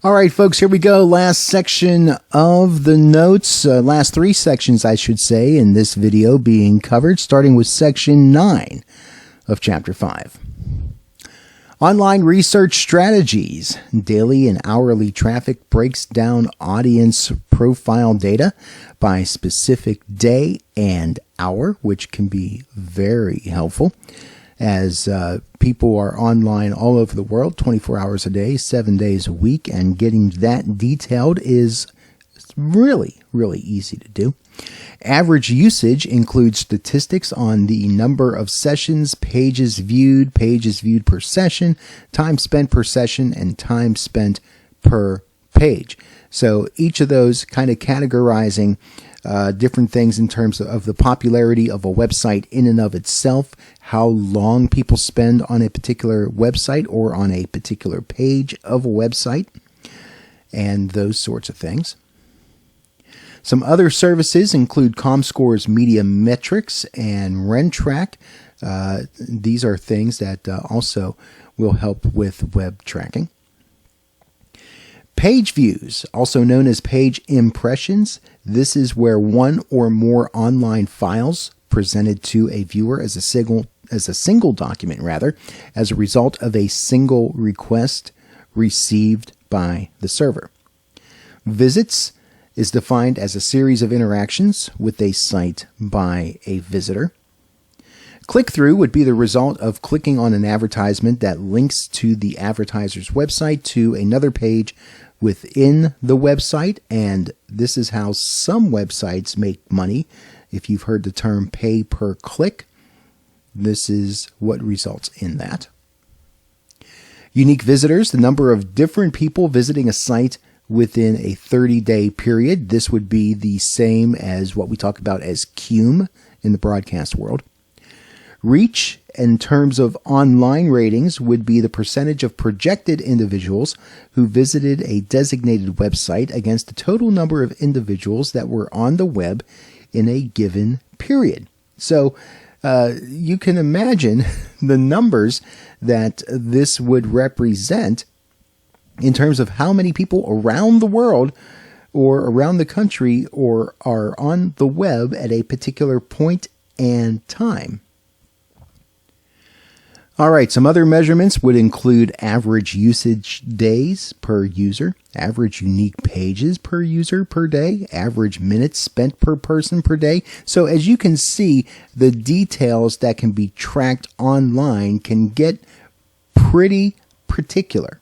All right, folks, here we go. Last section of the notes, last three sections, I should say, in this video being covered, starting with section 9 of chapter 5. Online research strategies. Daily and hourly traffic breaks down audience profile data by specific day and hour, which can be very helpful as people are online all over the world, 24 hours a day, 7 days a week, and getting that detailed is really, really easy to do. Average usage includes statistics on the number of sessions, pages viewed per session, time spent per session, and time spent per page. So each of those kind of categorizing different things in terms of the popularity of a website in and of itself, how long people spend on a particular website or on a particular page of a website, and those sorts of things. Some other services include ComScore's Media Metrics and RenTrack. These are things that also will help with web tracking. Page views, also known as page impressions. This is where one or more online files presented to a viewer as a single document, as a result of a single request received by the server. Visits is defined as a series of interactions with a site by a visitor. Click-through would be the result of clicking on an advertisement that links to the advertiser's website to another page within the website, and this is how some websites make money. If you've heard the term pay per click, this is what results in that. Unique visitors, the number of different people visiting a site within a 30-day period. This would be the same as what we talk about as CUME in the broadcast world. Reach, in terms of online ratings, would be the percentage of projected individuals who visited a designated website against the total number of individuals that were on the web in a given period. So you can imagine the numbers that this would represent in terms of how many people around the world or around the country or are on the web at a particular point and time. All right, some other measurements would include average usage days per user, average unique pages per user per day, average minutes spent per person per day. So as you can see, the details that can be tracked online can get pretty particular.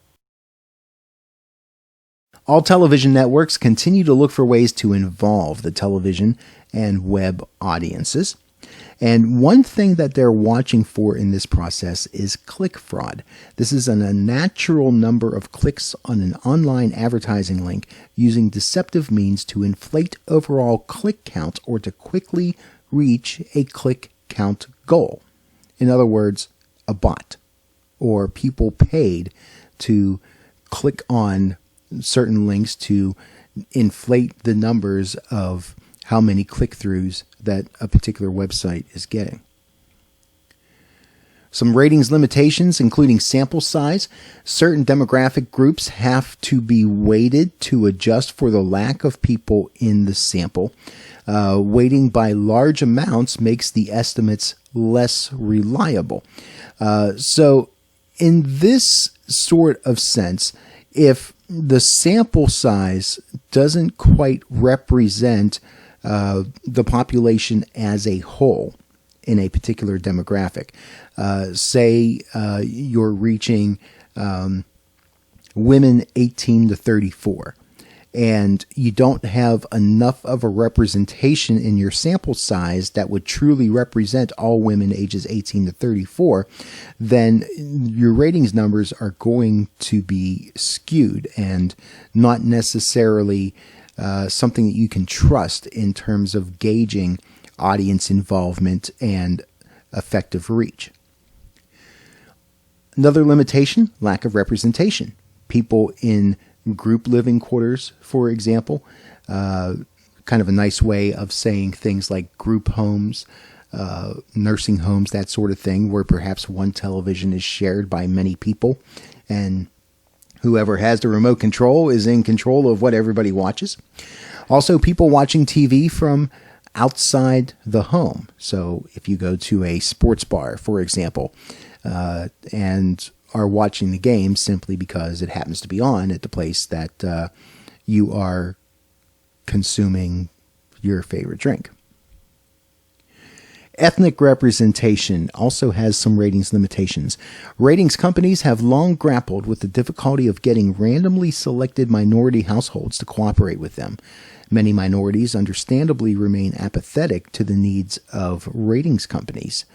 All television networks continue to look for ways to involve the television and web audiences. And one thing that they're watching for in this process is click fraud. This is an unnatural number of clicks on an online advertising link using deceptive means to inflate overall click count or to quickly reach a click count goal. In other words, a bot or people paid to click on certain links to inflate the numbers of how many click-throughs that a particular website is getting. Some ratings limitations, including sample size. Certain demographic groups have to be weighted to adjust for the lack of people in the sample. Weighting by large amounts makes the estimates less reliable. So in this sort of sense, if the sample size doesn't quite represent the population as a whole in a particular demographic. Say you're reaching women 18 to 34, and you don't have enough of a representation in your sample size that would truly represent all women ages 18 to 34, then your ratings numbers are going to be skewed and not necessarily something that you can trust in terms of gauging audience involvement and effective reach. Another limitation, lack of representation. People in group living quarters, for example, kind of a nice way of saying things like group homes, nursing homes, that sort of thing, where perhaps one television is shared by many people, and Whoever has the remote control is in control of what everybody watches. Also, people watching TV from outside the home. So if you go to a sports bar, for example, and are watching the game simply because it happens to be on at the place that you are consuming your favorite drink. Ethnic representation also has some ratings limitations. Ratings companies have long grappled with the difficulty of getting randomly selected minority households to cooperate with them. Many minorities understandably remain apathetic to the needs of ratings companies.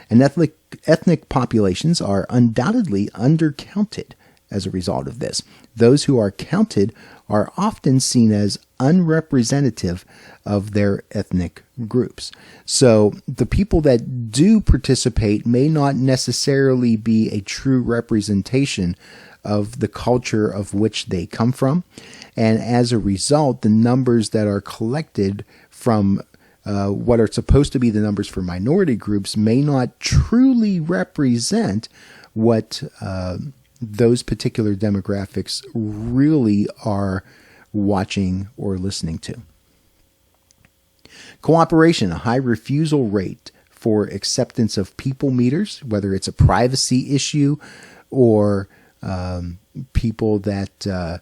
And ethnic populations are undoubtedly undercounted as a result of this. Those who are counted are often seen as unrepresentative of their ethnic groups. So the people that do participate may not necessarily be a true representation of the culture of which they come from. And as a result, the numbers that are collected from what are supposed to be the numbers for minority groups may not truly represent what those particular demographics really are watching or listening to. Cooperation, a high refusal rate for acceptance of people meters, whether it's a privacy issue or people that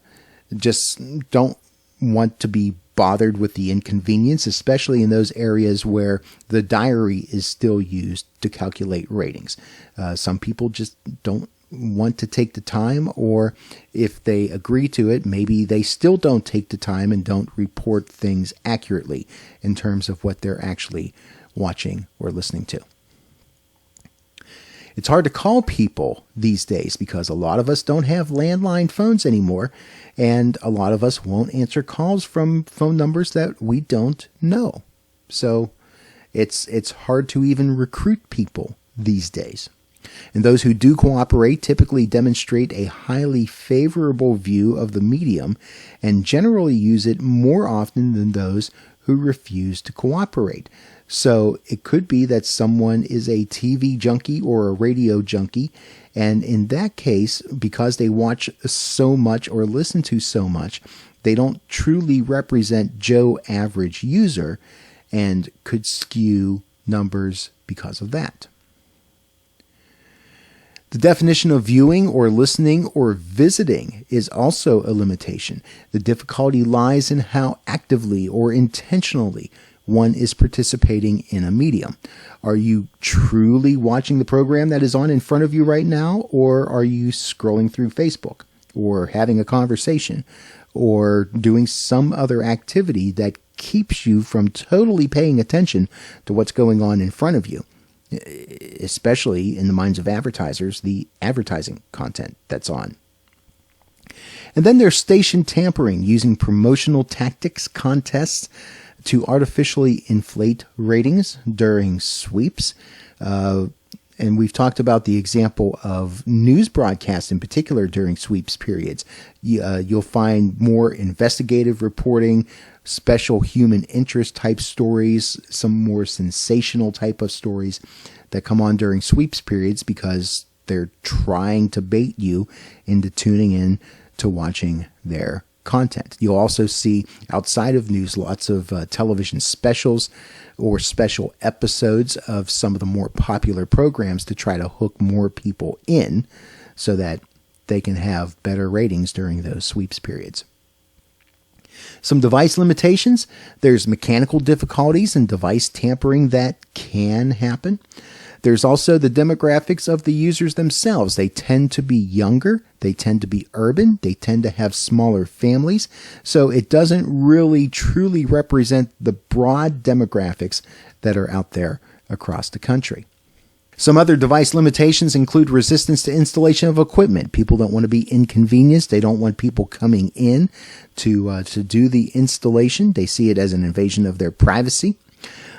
just don't want to be bothered with the inconvenience, especially in those areas where the diary is still used to calculate ratings. Some people just don't want to take the time, or if they agree to it, maybe they still don't take the time and don't report things accurately in terms of what they're actually watching or listening to. It's hard to call people these days because a lot of us don't have landline phones anymore, and a lot of us won't answer calls from phone numbers that we don't know. So it's hard to even recruit people these days. And those who do cooperate typically demonstrate a highly favorable view of the medium and generally use it more often than those who refuse to cooperate. So it could be that someone is a TV junkie or a radio junkie, and in that case, because they watch so much or listen to so much, they don't truly represent Joe average user and could skew numbers because of that. The definition of viewing or listening or visiting is also a limitation. The difficulty lies in how actively or intentionally one is participating in a medium. Are you truly watching the program that is on in front of you right now, or are you scrolling through Facebook or having a conversation or doing some other activity that keeps you from totally paying attention to what's going on in front of you? Especially in the minds of advertisers, the advertising content that's on. And then there's station tampering, using promotional tactics, contests to artificially inflate ratings during sweeps. And we've talked about the example of news broadcasts in particular during sweeps periods. You'll find more investigative reporting, special human interest type stories, some more sensational type of stories that come on during sweeps periods because they're trying to bait you into tuning in to watching their content. You'll also see outside of news lots of television specials or special episodes of some of the more popular programs to try to hook more people in so that they can have better ratings during those sweeps periods. Some device limitations. There's mechanical difficulties and device tampering that can happen. There's also the demographics of the users themselves. They tend to be younger. They tend to be urban. They tend to have smaller families. So it doesn't really truly represent the broad demographics that are out there across the country. Some other device limitations include resistance to installation of equipment. People don't want to be inconvenienced. They don't want people coming in to do the installation. They see it as an invasion of their privacy.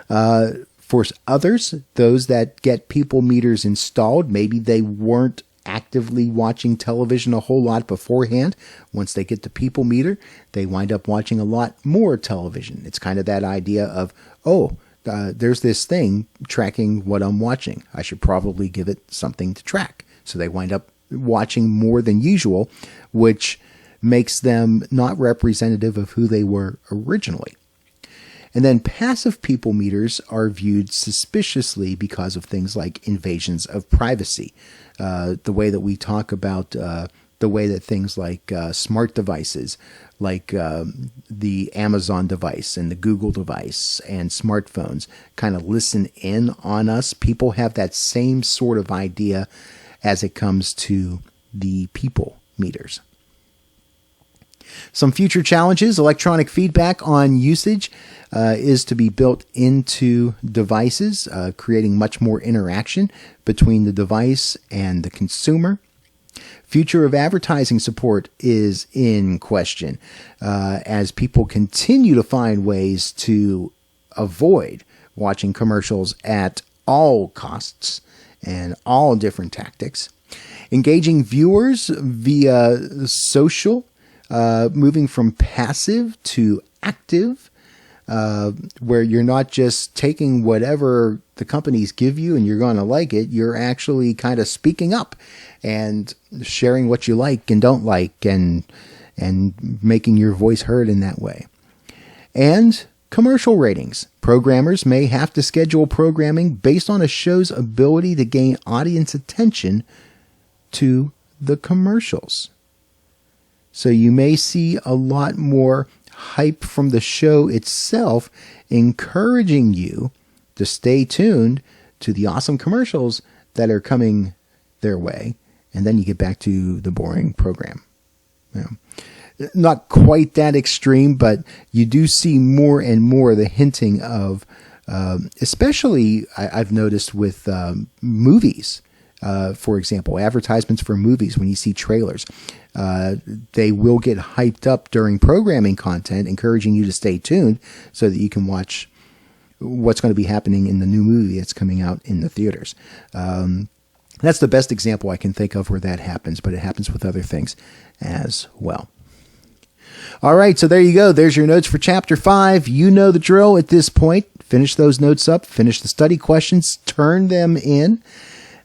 For others, those that get people meters installed, maybe they weren't actively watching television a whole lot beforehand. Once they get the people meter, they wind up watching a lot more television. It's kind of that idea of, there's this thing tracking what I'm watching. I should probably give it something to track. So they wind up watching more than usual, which makes them not representative of who they were originally. And then passive people meters are viewed suspiciously because of things like invasions of privacy. The way that we talk about the way that things like smart devices, like the Amazon device and the Google device and smartphones kind of listen in on us. People have that same sort of idea as it comes to the people meters. Some future challenges: electronic feedback on usage is to be built into devices, creating much more interaction between the device and the consumer. Future of advertising support is in question as people continue to find ways to avoid watching commercials at all costs and all different tactics. Engaging viewers via social, moving from passive to active, where you're not just taking whatever the companies give you and you're going to like it. You're actually kind of speaking up and sharing what you like and don't like, and making your voice heard in that way. And commercial ratings. Programmers may have to schedule programming based on a show's ability to gain audience attention to the commercials. So you may see a lot more hype from the show itself, encouraging you to stay tuned to the awesome commercials that are coming their way. And then you get back to the boring program. You know, not quite that extreme, but you do see more and more the hinting of, especially I've noticed with movies. For example, advertisements for movies, when you see trailers, they will get hyped up during programming content, encouraging you to stay tuned so that you can watch what's going to be happening in the new movie that's coming out in the theaters. That's the best example I can think of where that happens, but it happens with other things as well. All right, so there you go. There's your notes for Chapter 5. You know the drill at this point. Finish those notes up, finish the study questions, turn them in.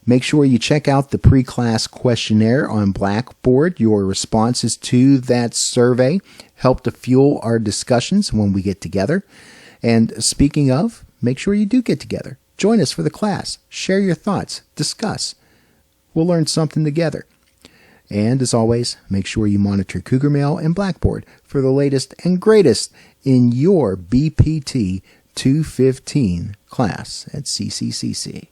Make sure you check out the pre-class questionnaire on Blackboard. Your responses to that survey help to fuel our discussions when we get together. And speaking of, make sure you do get together. Join us for the class. Share your thoughts. Discuss. We'll learn something together. And as always, make sure you monitor Cougar Mail and Blackboard for the latest and greatest in your BPT 215 class at CCCC.